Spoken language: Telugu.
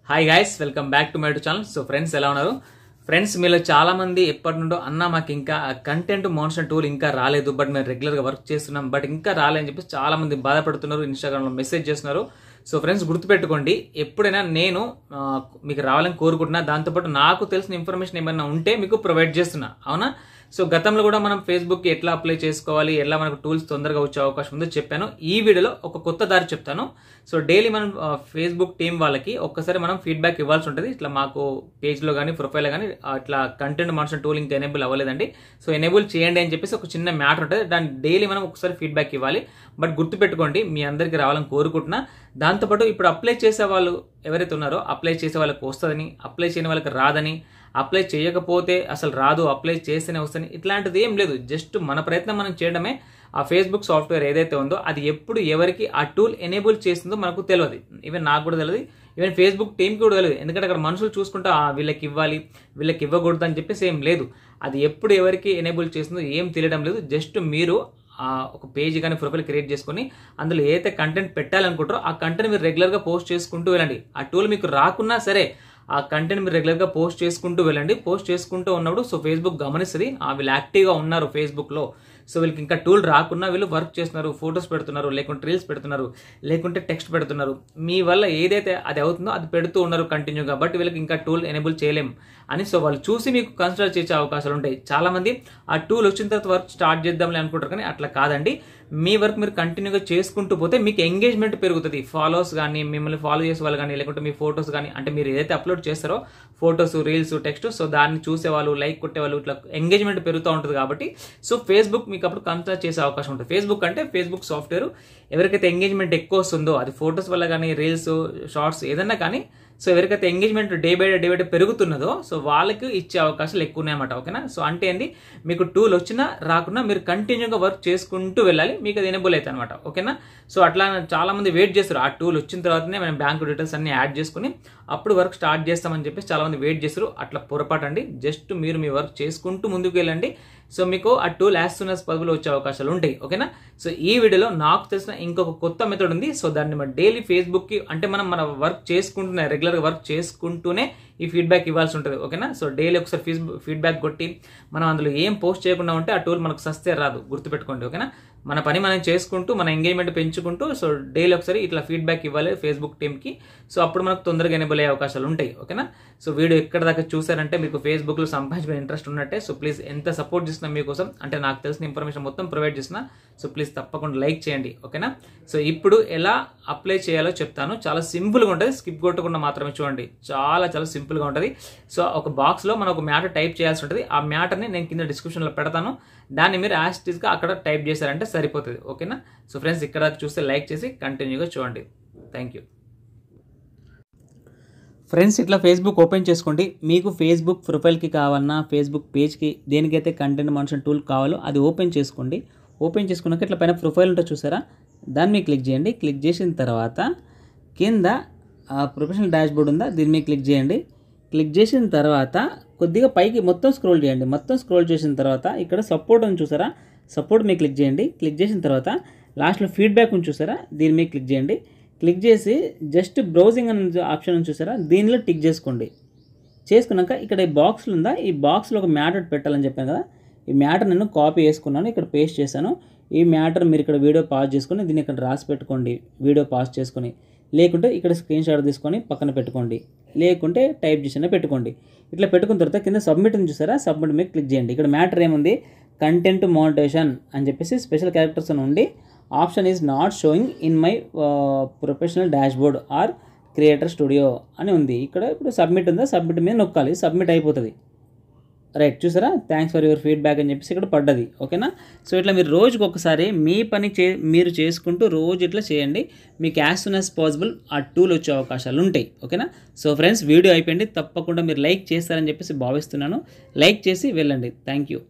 Hi guys, welcome back to my channel. So friends, ఎలా ఉన్నారు? ఫ్రెండ్స్, మీలో చాలా మంది ఎప్పటి నుండో అన్న మాకు ఇంకా కంటెంట్ మోషన్ టూల్ ఇంకా రాలేదు, బట్ మేము రెగ్యులర్గా వర్క్ చేస్తున్నాం, బట్ ఇంకా రాలేదని చెప్పి చాలా మంది బాధపడుతున్నారు, ఇన్స్టాగ్రామ్లో మెసేజ్ చేస్తున్నారు. సో ఫ్రెండ్స్, గుర్తుపెట్టుకోండి, ఎప్పుడైనా నేను మీకు రావాలని కోరుకుంటున్నా, దాంతోపాటు నాకు తెలిసిన ఇన్ఫర్మేషన్ ఏమైనా ఉంటే మీకు ప్రొవైడ్ చేస్తున్నా, అవునా? సో గతంలో కూడా మనం ఫేస్బుక్కి ఎట్లా అప్లై చేసుకోవాలి, ఎలా మనకు టూల్స్ తొందరగా వచ్చే అవకాశం ఉందో చెప్పాను. ఈ వీడియోలో ఒక కొత్త దారి చెప్తాను. సో డైలీ మనం ఫేస్బుక్ టీం వాళ్ళకి ఒక్కసారి మనం ఫీడ్బ్యాక్ ఇవ్వాల్సి ఉంటుంది. ఇట్లా మాకు పేజ్లో కానీ ప్రొఫైల్లో కానీ అట్లా కంటెంట్ మోషన్ టూల్ ఇంకా ఎనేబుల్ అవ్వలేదండి, సో ఎనేబుల్ చేయండి అని చెప్పేసి ఒక చిన్న మ్యాటర్ ఉంటుంది. దాన్ని డైలీ మనం ఒకసారి ఫీడ్బ్యాక్ ఇవ్వాలి. బట్ గుర్తుపెట్టుకోండి, మీ అందరికీ రావాలని కోరుకుంటున్నా. దాంతోపాటు ఇప్పుడు అప్లై చేసే వాళ్ళు ఎవరైతే ఉన్నారో, అప్లై చేసే వాళ్ళకి వస్తుందని, అప్లై చేయని వాళ్ళకి రాదని, అప్లై చేయకపోతే అసలు రాదు, అప్లై చేస్తేనే వస్తుంది, ఇట్లాంటిది ఏం లేదు. జస్ట్ మన ప్రయత్నం మనం చేయడమే. ఆ ఫేస్బుక్ సాఫ్ట్వేర్ ఏదైతే ఉందో అది ఎప్పుడు ఎవరికి ఆ టూల్ ఎనేబుల్ చేస్తుందో మనకు తెలియదు. ఈవెన్ నాకు కూడా తెలియదు, ఈవెన్ ఫేస్బుక్ టీంకి కూడా తెలియదు. ఎందుకంటే అక్కడ మనుషులు చూసుకుంటా వీళ్ళకి ఇవ్వాలి, వీళ్ళకి ఇవ్వకూడదు అని చెప్పేసి ఏం లేదు. అది ఎప్పుడు ఎవరికి ఎనేబుల్ చేస్తుందో ఏం తెలియడం లేదు. జస్ట్ మీరు ఒక పేజ్ కానీ ప్రొఫైల్ క్రియేట్ చేసుకొని అందులో ఏదైతే కంటెంట్ పెట్టాలనుకుంటారో ఆ కంటెంట్ మీరు రెగ్యులర్గా పోస్ట్ చేసుకుంటూ వెళ్ళండి. ఆ టూల్ మీకు రాకున్నా సరే ఆ కంటెంట్ మీరు రెగ్యులర్గా పోస్ట్ చేసుకుంటూ వెళ్ళండి. పోస్ట్ చేసుకుంటూ ఉన్నప్పుడు సో ఫేస్బుక్ గమనిస్తుంది, వీళ్ళు యాక్టివ్గా ఉన్నారు ఫేస్బుక్లో, సో వీళ్ళకి ఇంకా టూల్ రాకున్నా వీళ్ళు వర్క్ చేస్తున్నారు, ఫొటోస్ పెడుతున్నారు, లేకుంటే రీల్స్ పెడుతున్నారు, లేకుంటే టెక్స్ట్ పెడుతున్నారు, మీ వల్ల ఏదైతే అది అవుతుందో అది పెడుతూ ఉన్నారు కంటిన్యూగా, బట్ వీళ్ళకి ఇంకా టూల్ ఎనేబుల్ చేయలేం అని సో వాళ్ళు చూసి మీకు కన్సిడర్ చేసే అవకాశాలు ఉంటాయి. చాలామంది ఆ టూల్ వచ్చిన తర్వాత వర్క్ స్టార్ట్ చేద్దాంలే అనుకుంటారు, కానీ అట్లా కాదండి. మీ వర్క్ మీరు కంటిన్యూగా చేసుకుంటూ పోతే మీకు ఎంగేజ్మెంట్ పెరుగుతుంది. ఫాలోవర్స్ కానీ, మిమ్మల్ని ఫాలో చేసే వాళ్ళు కానీ, లేకుంటే మీ ఫొటోస్ కానీ, అంటే మీరు ఏదైతే అప్లోడ్ చేస్తారో ఫొటోస్, రీల్స్, టెక్స్ట్, సో దాన్ని చూసేవాళ్ళు, లైక్ కొట్టేవాళ్ళు, ఇట్లా ఎంగేజ్మెంట్ పెరుగుతూ ఉంటుంది. కాబట్టి సో ఫేస్బుక్ మీకు అప్పుడు కన్సిడర్ చేసే అవకాశం ఉంటుంది. ఫేస్బుక్ అంటే ఫేస్బుక్ సాఫ్ట్వేర్ ఎవరికైతే ఎంగేజ్మెంట్ ఎక్కువ వస్తుందో, అది ఫొటోస్ వల్ల కానీ, రీల్స్, షార్ట్స్ ఏదన్నా కానీ, సో ఎవరికైతే ఎంగేజ్మెంట్ డే బై డే పెరుగుతున్నదో సో వాళ్ళకి ఇచ్చే అవకాశాలు ఎక్కువ ఉన్నాయన్నమాట. ఓకేనా? సో అంటే ఏంది, మీకు టూల్ వచ్చినా రాకున్నా మీరు కంటిన్యూగా వర్క్ చేసుకుంటూ వెళ్ళాలి, మీకు అది ఎనేబుల్ అవుతుంది అనమాట. ఓకేనా? సో అట్లా చాలా మంది వెయిట్ చేస్తారు, ఆ టూల్ వచ్చిన తర్వాతనే మనం బ్యాంక్ డీటెయిల్స్ అన్ని యాడ్ చేసుకుని అప్పుడు వర్క్ స్టార్ట్ చేస్తామని చెప్పేసి చాలా మంది వెయిట్ చేస్తారు. అట్లా పొరపాటు అండి. జస్ట్ మీరు మీ వర్క్ చేసుకుంటూ ముందుకు వెళ్ళండి. సో మీకు ఆ tool as soon as possible వచ్చే అవకాశాలు ఉంటాయి. ఓకేనా? సో ఈ వీడియోలో నాకు తెలిసిన ఇంకొక కొత్త మెథడ్ ఉంది. సో దాన్ని మన డైలీ ఫేస్బుక్కి, అంటే మనం మన వర్క్ చేసుకుంటూనే, రెగ్యులర్గా వర్క్ చేసుకుంటూనే ఈ ఫీడ్బ్యాక్ ఇవ్వాల్సి ఉంటుంది. ఓకేనా? సో డైలీ ఒకసారి ఫీడ్బ్యాక్ కొట్టి మనం అందులో ఏం పోస్ట్ చేయకుండా ఉంటే ఆ టూల్ మనకు సస్తే రాదు, గుర్తుపెట్టుకోండి. ఓకేనా? మన పని మనం చేసుకుంటూ మన ఎంగేజ్మెంట్ పెంచుకుంటూ సో డైలీ ఒకసారి ఇట్లా ఫీడ్బ్యాక్ ఇవ్వాలి ఫేస్బుక్ టీమ్కి. సో అప్పుడు మనకు తొందరగా ఎనేబుల్ అయ్యే అవకాశాలు ఉంటాయి. ఓకేనా? సో వీడియో ఎక్కడ దాకా చూసారంటే మీకు ఫేస్బుక్లో సంపాదించిన ఇంట్రెస్ట్ ఉన్నట్టే. సో ప్లీజ్, ఎంత సపోర్ట్ చేస్తున్నా మీకోసం, అంటే నాకు తెలిసిన ఇన్ఫర్మేషన్ మొత్తం ప్రొవైడ్ చేసిన, సో ప్లీజ్ తప్పకుండా లైక్ చేయండి. ఓకేనా? సో ఇప్పుడు ఎలా అప్లై చేయాలో చెప్తాను. చాలా సింపుల్గా ఉంటుంది, స్కిప్ కొట్టకుండా మాత్రమే చూడండి. చాలా చాలా సింపుల్గా ఉంటుంది. సో ఒక బాక్స్లో మనం ఒక మ్యాటర్ టైప్ చేయాల్సి ఉంటుంది. ఆ మ్యాటర్ని నేను కింద డిస్క్రిప్షన్లో పెడతాను, దాన్ని మీరు యాజ్ ఇట్ ఈస్గా అక్కడ టైప్ చేశారంటే సరిపోతుంది. ఓకేనా? సో ఫ్రెండ్స్, ఇక్కడ చూస్తే లైక్ చేసి కంటిన్యూగా చూడండి. Thank you. ఫ్రెండ్స్, ఇట్లా ఫేస్బుక్ ఓపెన్ చేసుకోండి. మీకు ఫేస్బుక్ ప్రొఫైల్కి కావాలన్నా, ఫేస్బుక్ పేజ్కి, దేనికైతే కంటెంట్ మోషన్ టూల్ కావాలో అది ఓపెన్ చేసుకోండి. ఓపెన్ చేసుకున్నాక ఇట్లా పైన ప్రొఫైల్ ఉంటే చూసారా, దాన్ని మీరు క్లిక్ చేయండి. క్లిక్ చేసిన తర్వాత కింద ప్రొఫెషనల్ డాష్బోర్డ్ ఉందా, దీని మీద క్లిక్ చేయండి. క్లిక్ చేసిన తర్వాత కొద్దిగా పైకి మొత్తం స్క్రోల్ చేయండి. మొత్తం స్క్రోల్ చేసిన తర్వాత ఇక్కడ సపోర్ట్ అని చూసారా, సపోర్ట్ మీద క్లిక్ చేయండి. క్లిక్ చేసిన తర్వాత లాస్ట్లో ఫీడ్బ్యాక్ అని చూసారా, దీని మీద క్లిక్ చేయండి. క్లిక్ చేసి జస్ట్ బ్రౌజింగ్ అనే ఆప్షన్ అని చూసారా, దీనిలో టిక్ చేసుకోండి. చేసుకున్నాక ఇక్కడ ఈ బాక్స్లో ఉందా, ఈ బాక్స్లో ఒక మ్యాటర్ పెట్టాలని చెప్పాను కదా, ఈ మ్యాటర్ నేను కాపీ చేసుకున్నాను, ఇక్కడ పేస్ట్ చేశాను. ఈ మ్యాటర్ మీరు ఇక్కడ వీడియో పాజ్ చేసుకొని దీన్ని ఇక్కడ రాసి పెట్టుకోండి, వీడియో పాజ్ చేసుకొని, లేకుంటే ఇక్కడ స్క్రీన్ షాట్ తీసుకొని పక్కన పెట్టుకోండి, లేకుంటే టైప్ చేసిన పెట్టుకోండి. ఇట్లా పెట్టుకున్న తర్వాత కింద సబ్మిట్ అని చూసారా, సబ్మిట్ మీద క్లిక్ చేయండి. ఇక్కడ మ్యాటర్ ఏముంది, కంటెంట్ మోనిటైజేషన్ అని చెప్పేసి స్పెషల్ క్యారెక్టర్స్ అని ఉండి option is not showing in my professional dashboard or creator studio అని ఉంది. ఇక్కడ ఇప్పుడు సబ్మిట్ ఉందా, సబ్మిట్ మీద నొక్కాలి, సబ్మిట్ అయిపోతుంది. రైట్, చూసారా, థ్యాంక్స్ ఫర్ యువర్ ఫీడ్బ్యాక్ అని చెప్పేసి ఇక్కడ పడ్డది. ఓకేనా? సో ఇట్లా మీరు రోజుకి ఒకసారి మీ పని మీరు చేసుకుంటూ రోజు ఇట్లా చేయండి. మీకు యాజ్ సూన్ యాజ్ పాసిబుల్ ఆ టూల్ వచ్చే అవకాశాలు ఉంటాయి. ఓకేనా? సో ఫ్రెండ్స్, వీడియో అయిపోయింది. తప్పకుండా మీరు లైక్ చేస్తారని చెప్పేసి భావిస్తున్నాను. లైక్ చేసి వెళ్ళండి. Thank you.